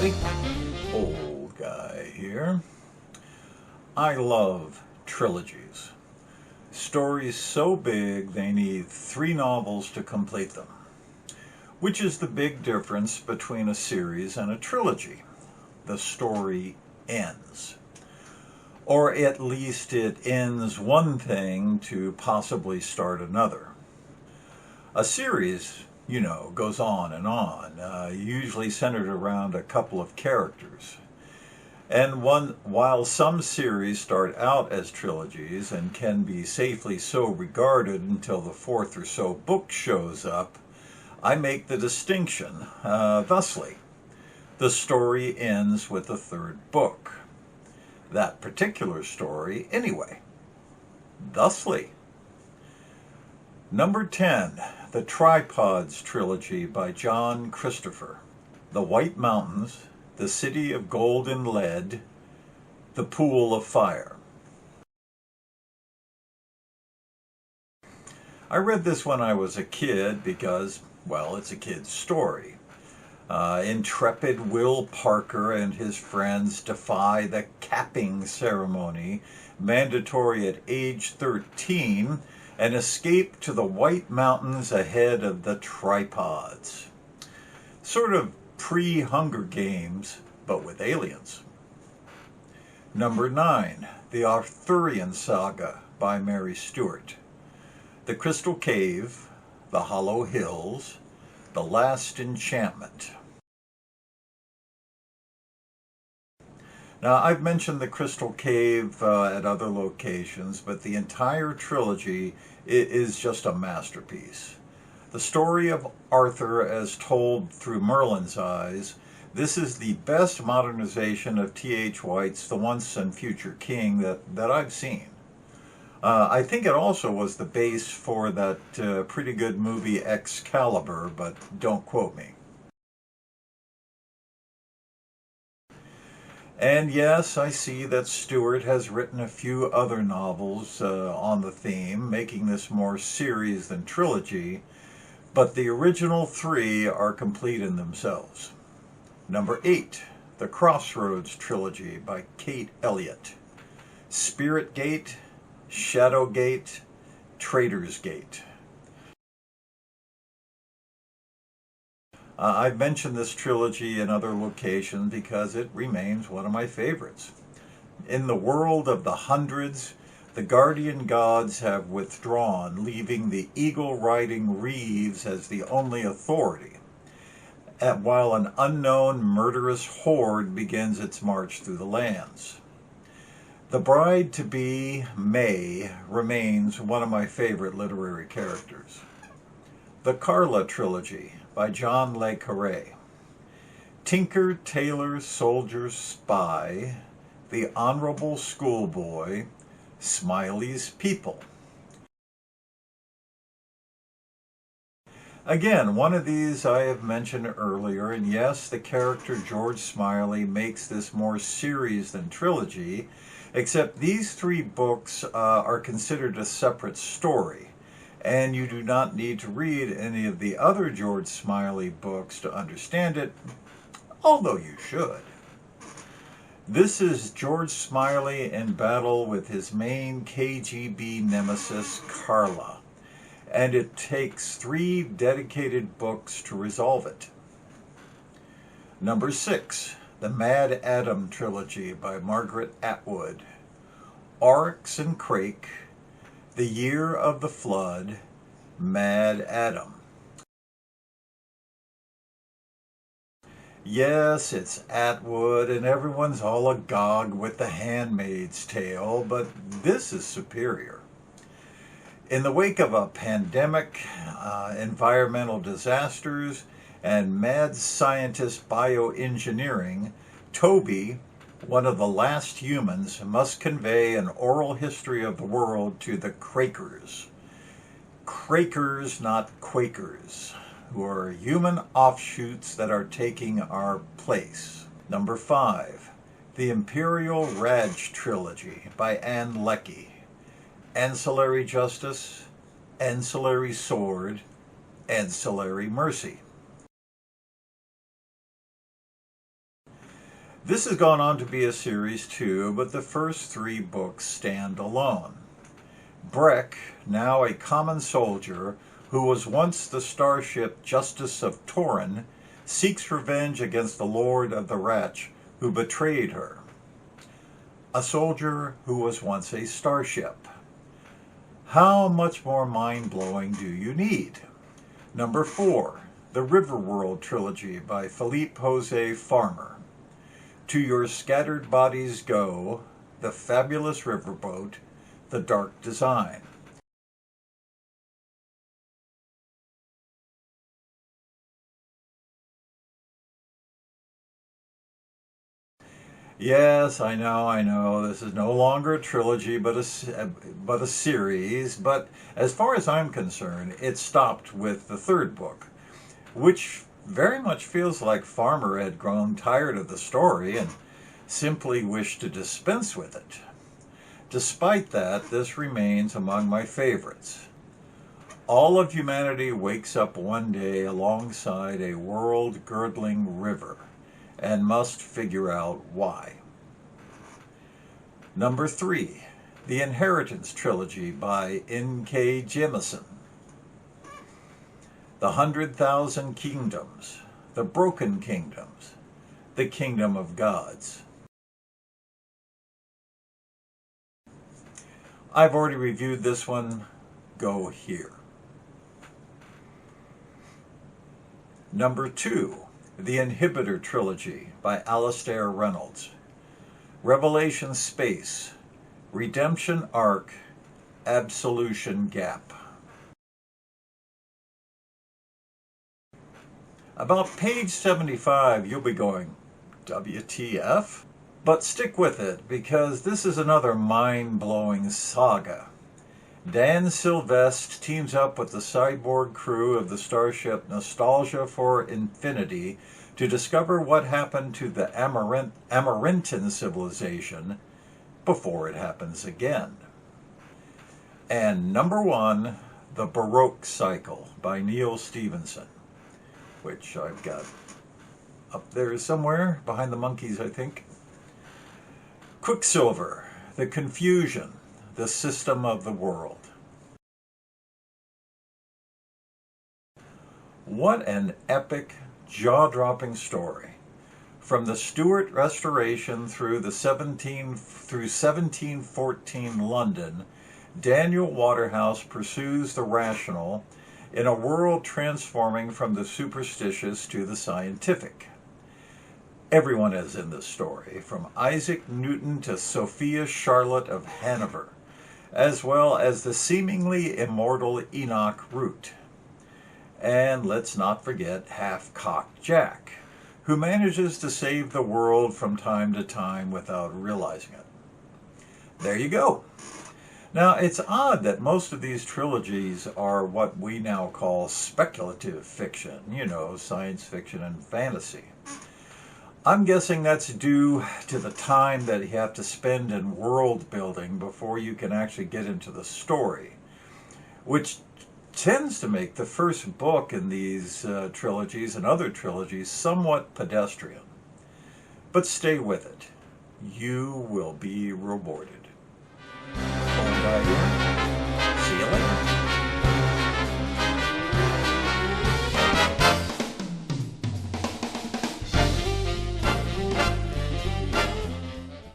everybody. Old guy here. I love trilogies. Stories so big they need 3 novels to complete them, which is the big difference between a series and a trilogy. The story ends. Or at least it ends one thing to possibly start another. A series, goes on and on, usually centered around a couple of characters. And while some series start out as trilogies and can be safely so regarded until the 4th or so book shows up, I make the distinction thusly. The story ends with the 3rd book. That particular story, anyway. Thusly. Number 10, The Trilogies Trilogy by John Christopher. The White Mountains, The City of Gold and Lead, The Pool of Fire. I read this when I was a kid because, well, it's a kid's story. Intrepid Will Parker and his friends defy the capping ceremony, mandatory at age 13, and escape to the White Mountains ahead of the tripods. Sort of pre-Hunger Games, but with aliens. Number 9, The Arthurian Saga by Mary Stewart. The Crystal Cave, The Hollow Hills, The Last Enchantment. Now, I've mentioned the Crystal Cave at other locations, but the entire trilogy is just a masterpiece. The story of Arthur as told through Merlin's eyes, this is the best modernization of T.H. White's The Once and Future King that I've seen. I think it also was the base for that pretty good movie Excalibur, but don't quote me. And yes, I see that Stewart has written a few other novels on the theme, making this more series than trilogy, but the original 3 are complete in themselves. Number 8, The Crossroads Trilogy by Kate Elliott. Spirit Gate, Shadow Gate, Traitor's Gate. I've mentioned this trilogy in other locations because it remains one of my favorites. In the world of the hundreds, the guardian gods have withdrawn, leaving the eagle-riding Reeves as the only authority, while an unknown murderous horde begins its march through the lands. The bride-to-be, May, remains one of my favorite literary characters. The Carla Trilogy by John Le Carré. Tinker, Tailor, Soldier, Spy, The Honorable Schoolboy, Smiley's People. Again, one of these I have mentioned earlier, and yes, the character George Smiley makes this more series than trilogy, except these 3 books are considered a separate story. And you do not need to read any of the other George Smiley books to understand it, although you should. This is George Smiley in battle with his main KGB nemesis, Carla, and it takes 3 dedicated books to resolve it. Number 6, The Mad Adam Trilogy by Margaret Atwood. Oryx and Crake, The Year of the Flood, Mad Adam. Yes, it's Atwood, and everyone's all agog with The Handmaid's Tale, but this is superior. In the wake of a pandemic, environmental disasters, and mad scientist bioengineering, Toby, one of the last humans, must convey an oral history of the world to the Quakers. Quakers, not Quakers, who are human offshoots that are taking our place. Number 5, The Imperial Raj Trilogy by Ann Leckie. Ancillary Justice, Ancillary Sword, Ancillary Mercy. This has gone on to be a series too, but the first 3 books stand alone. Breck, now a common soldier who was once the starship Justice of Torin, seeks revenge against the Lord of the Ratch who betrayed her. A soldier who was once a starship. How much more mind-blowing do you need? Number 4, the Riverworld Trilogy by Philippe Jose Farmer. To Your Scattered Bodies Go, The Fabulous Riverboat, The Dark Design. Yes, I know, this is no longer a trilogy but a series, but as far as I'm concerned, it stopped with the 3rd book, which very much feels like Farmer had grown tired of the story and simply wished to dispense with it. Despite that, this remains among my favorites. All of humanity wakes up one day alongside a world-girdling river and must figure out why. Number 3, the Inheritance Trilogy by N.K. Jemisin. The 100,000 Kingdoms, The Broken Kingdoms, The Kingdom of Gods. I've already reviewed this one. Go here. Number 2, the Inhibitor Trilogy by Alastair Reynolds. Revelation Space, Redemption Arc, Absolution Gap. About page 75, you'll be going, WTF? But stick with it, because this is another mind-blowing saga. Dan Sylvestre teams up with the cyborg crew of the starship Nostalgia for Infinity to discover what happened to the Amarantan civilization before it happens again. And number 1, The Baroque Cycle by Neil Stephenson, which I've got up there somewhere, behind the monkeys, I think. Quicksilver, The Confusion, The System of the World. What an epic, jaw-dropping story. From the Stuart Restoration through 1714 London, Daniel Waterhouse pursues the rational in a world transforming from the superstitious to the scientific. Everyone is in this story, from Isaac Newton to Sophia Charlotte of Hanover, as well as the seemingly immortal Enoch Root. And let's not forget Half-Cocked Jack, who manages to save the world from time to time without realizing it. There you go. Now, it's odd that most of these trilogies are what we now call speculative fiction, science fiction and fantasy. I'm guessing that's due to the time that you have to spend in world building before you can actually get into the story, which tends to make the first book in these trilogies and other trilogies somewhat pedestrian. But stay with it. You will be rewarded. Guy here.